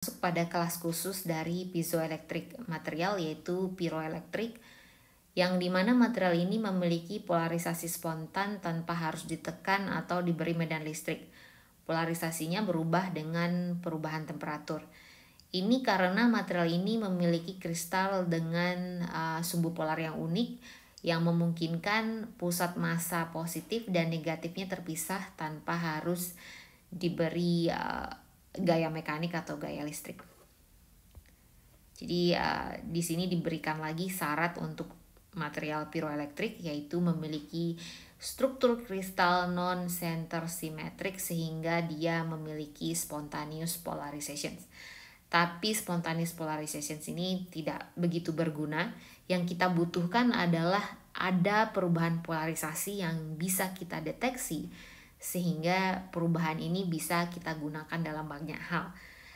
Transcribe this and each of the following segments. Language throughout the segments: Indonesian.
Masuk pada kelas khusus dari piezoelectric material, yaitu pyroelectric, yang dimana material ini memiliki polarisasi spontan tanpa harus ditekan atau diberi medan listrik. Polarisasinya berubah dengan perubahan temperatur. Ini karena material ini memiliki kristal dengan sumbu polar yang unik, yang memungkinkan pusat massa positif dan negatifnya terpisah tanpa harus diberi gaya mekanik atau gaya listrik. Jadi di sini diberikan lagi syarat untuk material pyroelectric, yaitu memiliki struktur kristal non-center symmetric sehingga dia memiliki spontaneous polarization. Tapi spontaneous polarization ini tidak begitu berguna. Yang kita butuhkan adalah ada perubahan polarisasi yang bisa kita deteksi, sehingga perubahan ini bisa kita gunakan dalam banyak hal.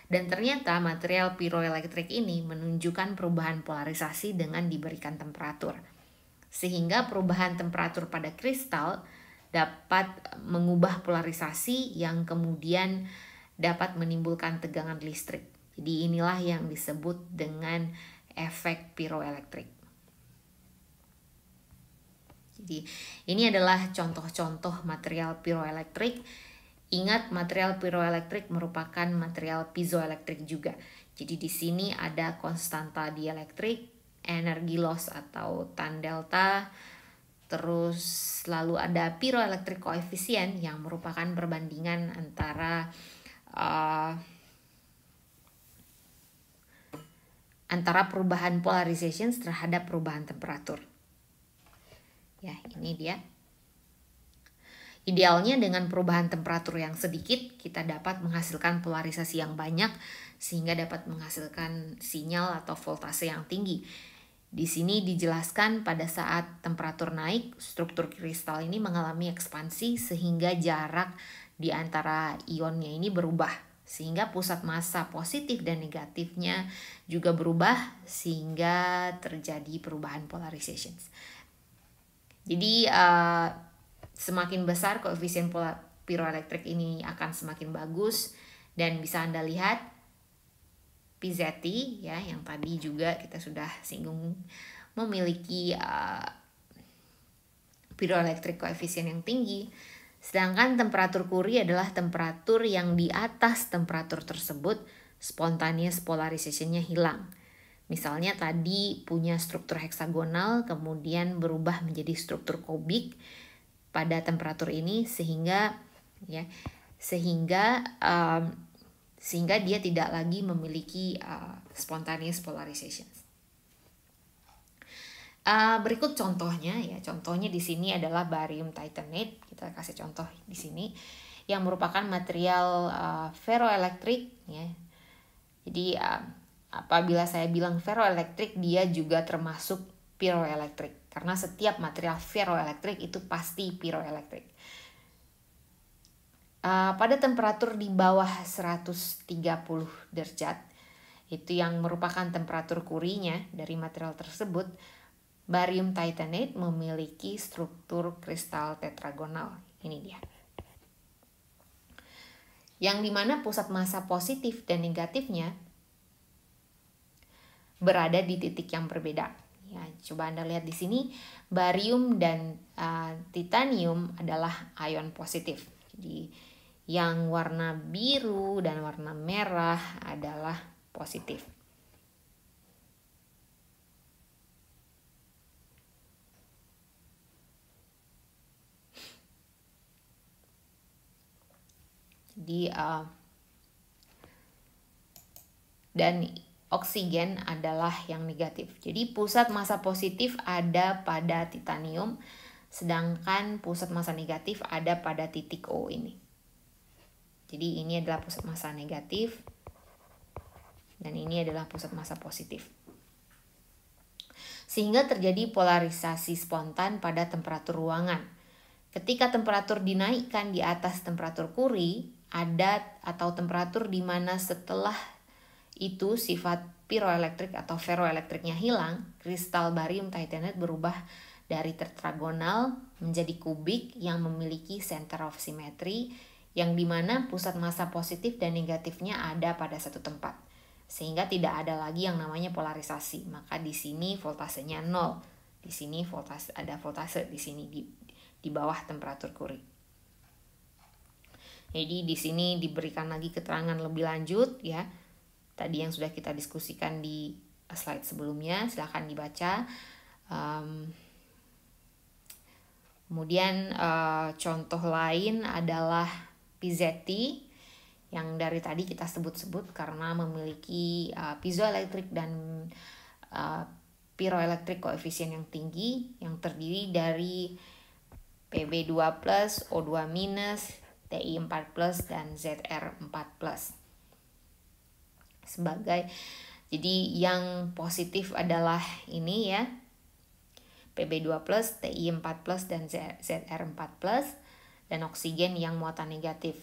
Dan ternyata material pyroelectric ini menunjukkan perubahan polarisasi dengan diberikan temperatur. Sehingga perubahan temperatur pada kristal dapat mengubah polarisasi yang kemudian dapat menimbulkan tegangan listrik. Jadi inilah yang disebut dengan efek pyroelectric. Jadi ini adalah contoh-contoh material pyroelectric. Ingat, material pyroelectric merupakan material piezoelectric juga. Jadi di sini ada konstanta dielektrik, energi loss atau tan delta, terus lalu ada pyroelectric coefficient yang merupakan perbandingan antara perubahan polarization terhadap perubahan temperatur. Ya, ini dia. Idealnya dengan perubahan temperatur yang sedikit, kita dapat menghasilkan polarisasi yang banyak sehingga dapat menghasilkan sinyal atau voltase yang tinggi. Di sini dijelaskan pada saat temperatur naik, struktur kristal ini mengalami ekspansi sehingga jarak di antara ionnya ini berubah. Sehingga pusat massa positif dan negatifnya juga berubah sehingga terjadi perubahan polarization. Jadi semakin besar koefisien pyroelectric ini akan semakin bagus, dan bisa Anda lihat PZT ya, yang tadi juga kita sudah singgung, memiliki pyroelectric coefficient yang tinggi. Sedangkan temperatur Curie adalah temperatur yang di atas temperatur tersebut spontaneous polarization-nya hilang. Misalnya tadi punya struktur heksagonal kemudian berubah menjadi struktur kubik pada temperatur ini sehingga dia tidak lagi memiliki spontaneous polarization. Berikut contohnya ya. Contohnya di sini adalah barium titanate. Kita kasih contoh di sini yang merupakan material ferroelectric ya. Jadi apabila saya bilang ferroelectric, dia juga termasuk pyroelectric karena setiap material ferroelectric itu pasti pyroelectric. Pada temperatur di bawah 130 derajat, itu yang merupakan temperatur Curie-nya dari material tersebut, barium titanate memiliki struktur kristal tetragonal. Ini dia. Yang dimana pusat massa positif dan negatifnya berada di titik yang berbeda. Ya, coba Anda lihat di sini, barium dan titanium adalah ion positif. Jadi yang warna biru dan warna merah adalah positif. Jadi dan oksigen adalah yang negatif. Jadi pusat massa positif ada pada titanium, sedangkan pusat massa negatif ada pada titik O ini. Jadi ini adalah pusat massa negatif dan ini adalah pusat massa positif. Sehingga terjadi polarisasi spontan pada temperatur ruangan. Ketika temperatur dinaikkan di atas temperatur Curie, ada atau temperatur di mana setelah itu sifat pyroelectric atau ferroelectricnya hilang, kristal barium titanate berubah dari tetragonal menjadi kubik yang memiliki center of symmetry, yang dimana pusat massa positif dan negatifnya ada pada satu tempat. sehingga tidak ada lagi yang namanya polarisasi. Maka di sini voltasenya 0. Di sini ada voltase di sini di bawah temperatur Curie. Jadi di sini diberikan lagi keterangan lebih lanjut ya. Tadi yang sudah kita diskusikan di slide sebelumnya, silahkan dibaca. Kemudian contoh lain adalah piezetti yang dari tadi kita sebut-sebut karena memiliki piezoelektrik dan pyroelectric koefisien yang tinggi yang terdiri dari Pb2+, O2-, Ti4+, dan Zr4+. Jadi yang positif adalah ini ya, Pb2+, Ti4+, dan Zr4+, dan oksigen yang muatan negatif.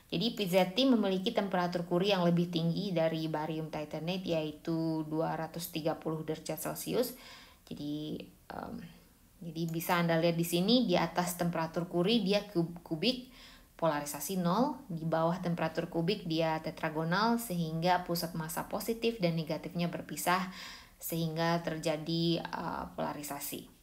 Jadi piezetti memiliki temperatur Curie yang lebih tinggi dari barium titanate, yaitu 230 derajat Celcius. Jadi bisa Anda lihat di sini, di atas temperatur Curie dia kubik, polarisasi 0, di bawah temperatur kubik dia tetragonal, sehingga pusat massa positif dan negatifnya berpisah sehingga terjadi polarisasi.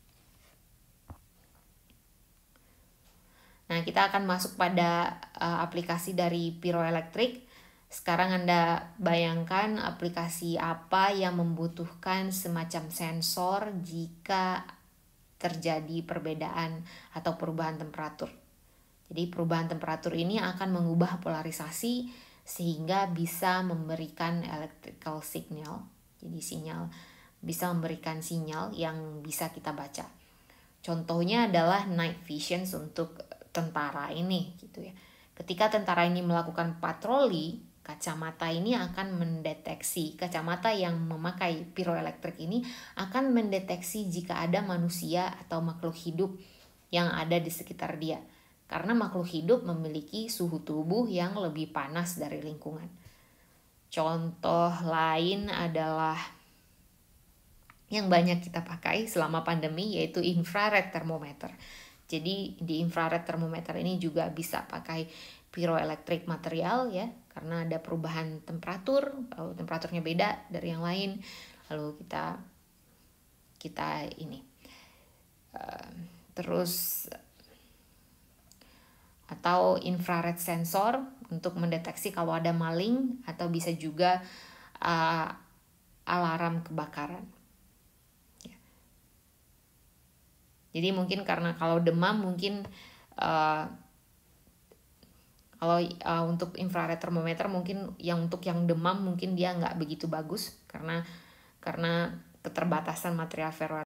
Nah, kita akan masuk pada aplikasi dari pyroelektrik. Sekarang Anda bayangkan aplikasi apa yang membutuhkan semacam sensor jika terjadi perbedaan atau perubahan temperatur. Jadi perubahan temperatur ini akan mengubah polarisasi sehingga bisa memberikan electrical signal. Jadi bisa memberikan sinyal yang bisa kita baca. Contohnya adalah night vision untuk tentara ini gitu ya. Ketika tentara ini melakukan patroli, kacamata ini akan mendeteksi, kacamata yang memakai pyroelektrik ini akan mendeteksi jika ada manusia atau makhluk hidup yang ada di sekitar dia. Karena makhluk hidup memiliki suhu tubuh yang lebih panas dari lingkungan. Contoh lain adalah yang banyak kita pakai selama pandemi, yaitu infrared thermometer. Jadi di infrared thermometer ini juga bisa pakai pyroelectric material ya, karena ada perubahan temperatur, lalu temperaturnya beda dari yang lain, lalu kita ini terus, atau infrared sensor untuk mendeteksi kalau ada maling, atau bisa juga alarm kebakaran. Jadi mungkin karena kalau demam mungkin kalau untuk infrared thermometer mungkin untuk yang demam mungkin dia nggak begitu bagus karena keterbatasan material ferroelectric